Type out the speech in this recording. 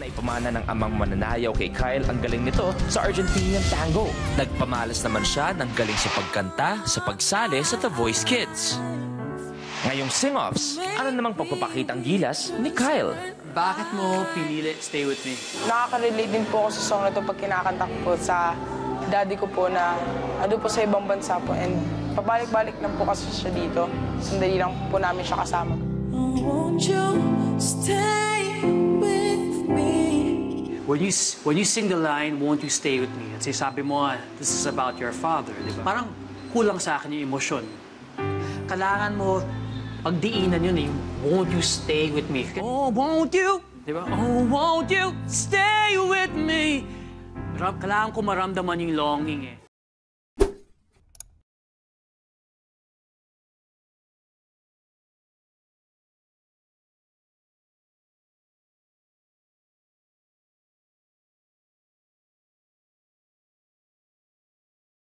na ipamana ng amang mananayaw kay Kyle ang galing nito sa Argentinian tango. Nagpamalas naman siya ng galing sa pagkanta, sa pagsali sa The Voice Kids. Ngayong sing-offs, ano namang pagpapakitang gilas ni Kyle? Bakit mo pinili Stay With Me? Nakaka-relate din po ako sa song na ito pag kinakanta ko po sa daddy ko po na ando po sa ibang bansa po. And pabalik-balik lang po kasi siya dito. Sandali lang po namin siya kasama. Won't you stay with me? When you sing the line, won't you stay with me? At sabi mo, this is about your father, di ba? Parang kulang sa akin yung emosyon. Kailangan mo pagdiinan yun eh, won't you stay with me? Oh, won't you? Di ba? Oh, won't you stay with me? Kailangan ko maramdaman yung longing eh.